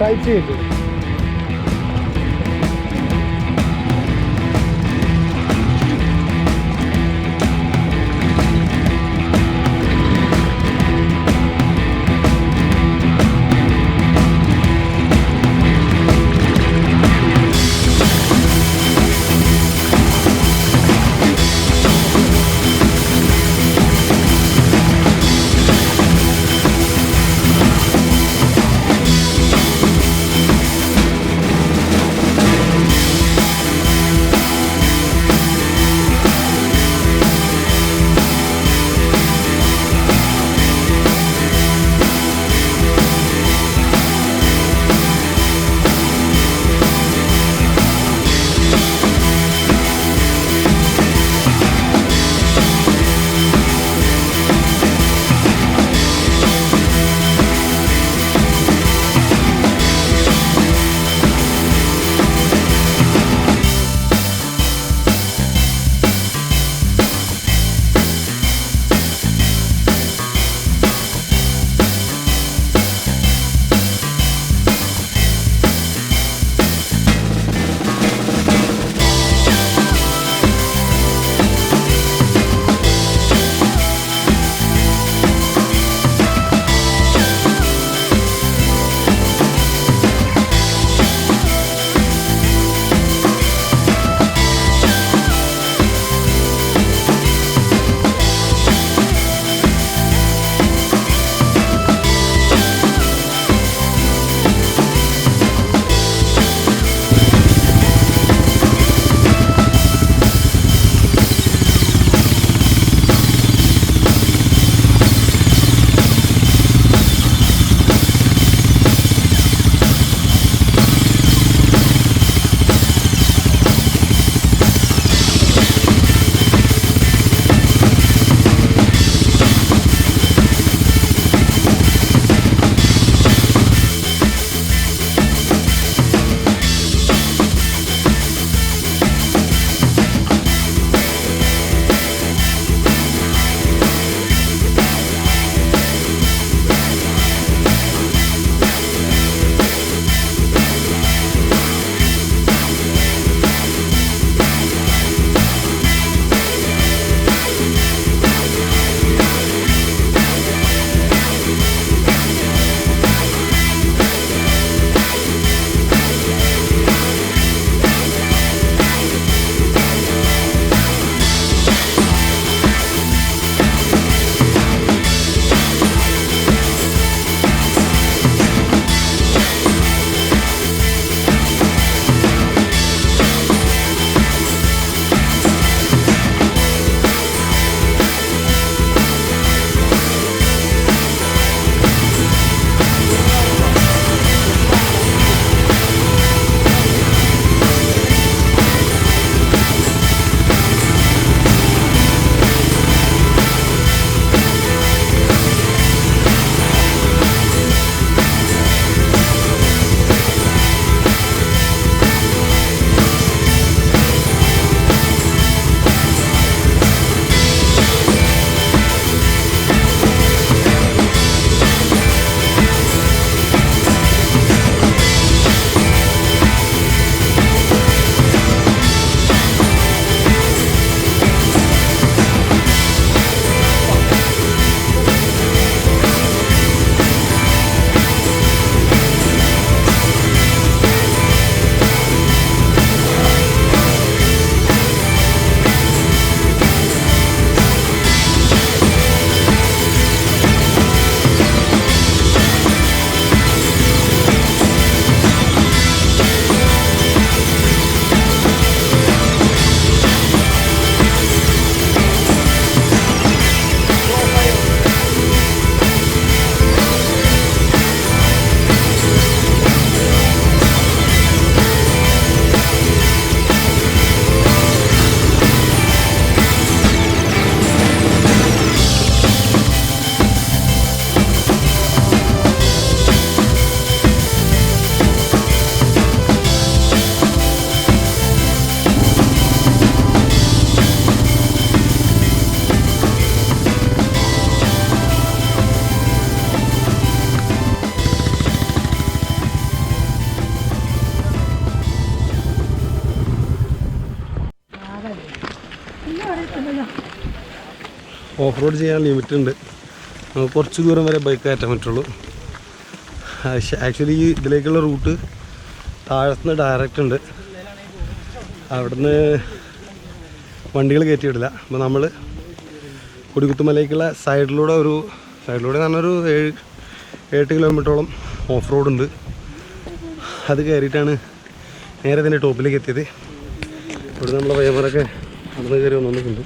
side ചെയ്തു. Off road ചെയ്യാൻ limit ഉണ്ട്. നമുക്ക് കുറച്ച് ദൂരം വരെ ബൈക്ക് കയറ്റാൻ പറ്റുള്ളൂ. ആക്ച്വലി ഇതിലേക്കുള്ള റൂട്ട് താഴത്തുനിന്ന് ഡയറക്റ്റ് ഉണ്ട്. അവിടുന്ന് വണ്ടികൾ കയറ്റി വിടില്ല. അപ്പോൾ നമ്മൾ കൊടിക്കുത്തുമലയ്ക്കുള്ള സൈഡിലൂടെ എന്ന് പറഞ്ഞൊരു 7 കിലോമീറ്ററോളം ഓഫ് റോഡ് ഉണ്ട്. അത് കയറിയിട്ടാണ് നേരെ ഇതിൻ്റെ ടോപ്പിലേക്ക് എത്തിയത്. ഇവിടെ നമ്മളെ പയ്യന്മാരൊക്കെ നടന്ന് കയറി വന്നിട്ടുണ്ട്.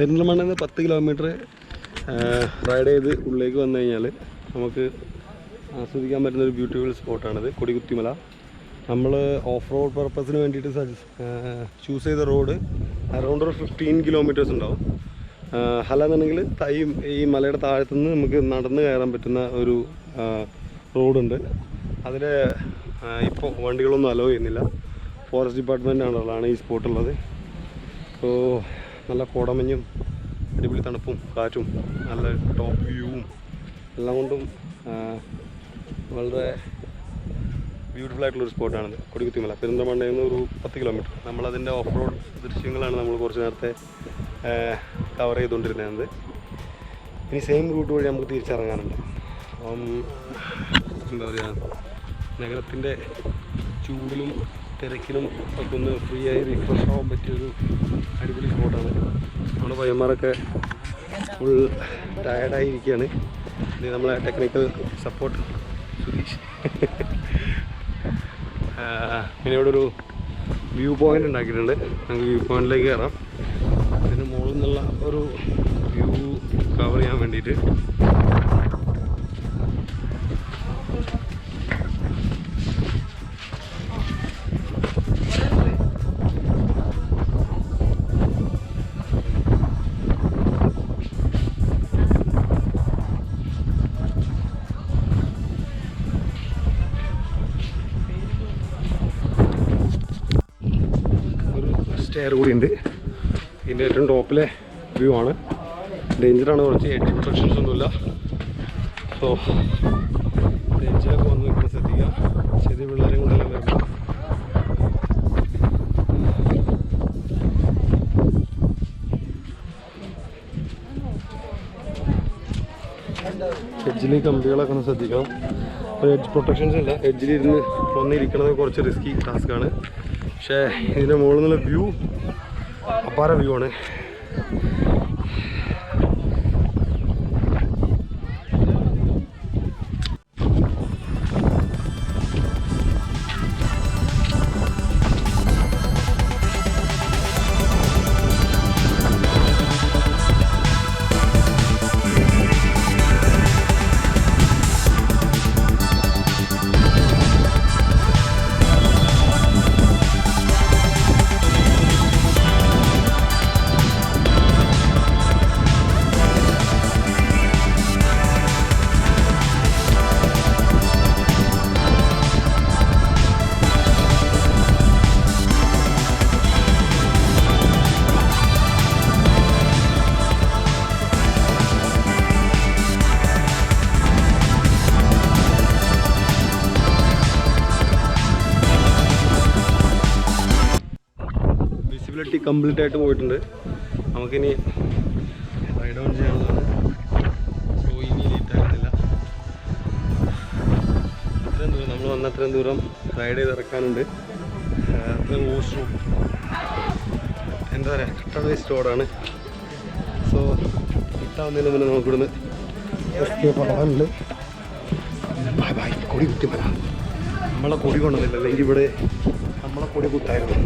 പെരിന്തൽമണ്ണയിൽ നിന്ന് 10 കിലോമീറ്റർ റൈഡ് ചെയ്ത് ഉള്ളിലേക്ക് വന്നു കഴിഞ്ഞാൽ നമുക്ക് ആസ്വദിക്കാൻ പറ്റുന്നൊരു ബ്യൂട്ടിഫുൾ സ്പോട്ടാണിത്, കൊടികുത്തിമല. നമ്മൾ ഓഫ് റോഡ് പർപ്പസിന് വേണ്ടിയിട്ട് ചൂസ് ചെയ്ത റോഡ് അറൗണ്ട് ഒരു 15 കിലോമീറ്റേഴ്സ് ഉണ്ടാവും. അല്ലാന്നുണ്ടെങ്കിൽ ഈ മലയുടെ താഴത്തുനിന്ന് നമുക്ക് നടന്ന് കയറാൻ പറ്റുന്ന ഒരു റോഡുണ്ട്. അതിൽ ഇപ്പോൾ വണ്ടികളൊന്നും അലോ ചെയ്യുന്നില്ല. ഫോറസ്റ്റ് ഡിപ്പാർട്ട്മെൻറ്റാണുള്ളതാണ് ഈ സ്പോട്ടുള്ളത്. സോ നല്ല കോടമഞ്ഞും അടിപൊളി തണുപ്പും കാറ്റും നല്ല ടോപ്പ് വ്യൂവും എല്ലാം കൊണ്ടും വളരെ ബ്യൂട്ടിഫുൾ ആയിട്ടുള്ളൊരു സ്പോട്ടാണിത് കൊടികുത്തിമല. പെരിന്തൽമണ്ണയിൽ നിന്ന് ഒരു 10 കിലോമീറ്റർ. നമ്മളതിൻ്റെ ഓഫ് റോഡ് ദൃശ്യങ്ങളാണ് നമ്മൾ കുറച്ച് നേരത്തെ കവർ ചെയ്തുകൊണ്ടിരുന്നത്. ഇനി സെയിം റൂട്ട് വഴി നമുക്ക് തിരിച്ചിറങ്ങാനുണ്ട്. എന്താ പറയുക, നഗരത്തിൻ്റെ ചൂടിലും തിരക്കിലും ഒക്കെ ഒന്ന് ഫ്രീ ആയി റിഫ്രഷ് ആവാൻ പറ്റിയൊരു അടിപൊളി സ്പോട്ടാണ്. നമ്മുടെ പയ്യന്മാരൊക്കെ ഫുൾ ടയർഡായിരിക്കുകയാണ്. ഇത് നമ്മളെ ടെക്നിക്കൽ സപ്പോർട്ട് സുധീഷ്. പിന്നെ ഇവിടെ ഒരു വ്യൂ പോയിൻ്റ് ഉണ്ടാക്കിയിട്ടുണ്ട്. നമുക്ക് വ്യൂ പോയിൻറ്റിലേക്ക് കയറാം. ഇതിന് മുകളിൽ നിന്നുള്ള ഒരു വ്യൂ കവർ ചെയ്യാൻ വേണ്ടിയിട്ട് സ്റ്റെയർ കൂടിയുണ്ട്. ഇതിൻ്റെ ഏറ്റവും ടോപ്പിലെ വ്യൂ ആണ്. ഡേഞ്ചറാണ്, കുറച്ച് എഡ്ജ് പ്രൊട്ടക്ഷൻസ് ഒന്നുമില്ല. സോ ഡേഞ്ചറൊക്കെ വന്ന് നിൽക്കുന്ന ശ്രദ്ധിക്കുക. ചെറിയ പിള്ളേരെ കൊണ്ടെല്ലാം വരുമ്പോൾ എഡ്ജിൽ കമ്പികളൊക്കെ ഒന്ന് ശ്രദ്ധിക്കണം. എഡ്ജ് പ്രൊട്ടക്ഷൻസ് ഇല്ല. എഡ്ജിലിരുന്ന് വന്നിരിക്കണത് കുറച്ച് റിസ്കി ടാസ്ക്കാണ്. പക്ഷേ ഇതിൻ്റെ മുകളിൽ നിന്നുള്ള വ്യൂ അപാര വ്യൂ ആണ്. കംപ്ലീറ്റ് ആയിട്ട് പോയിട്ടുണ്ട്. നമുക്കിനി റൈഡ് ഓൺ ചെയ്യാനുള്ളതാണ്. സോ ഇനി ലേറ്റ് ആകുന്നില്ല. അത്രയും ദൂരം നമ്മൾ വന്ന അത്രയും ദൂരം റൈഡ് ചെയ്ത് ഇറക്കാനുണ്ട്. അത്രയും എന്താ പറയുക, കട്ട വേസ്റ്റ് റോഡാണ്. സോ ഇരുട്ടാവുന്നതിന് മുന്നേ നമുക്കിവിടുന്ന് എസ്കേപ്പ് ആവാനുണ്ട്. Bye bye Kodikuthimala. നമ്മളെ കൊടി കൊണ്ടുവന്നില്ല, അല്ലെങ്കിൽ ഇവിടെ നമ്മളെ കൊടി കുത്തായിരുന്നു.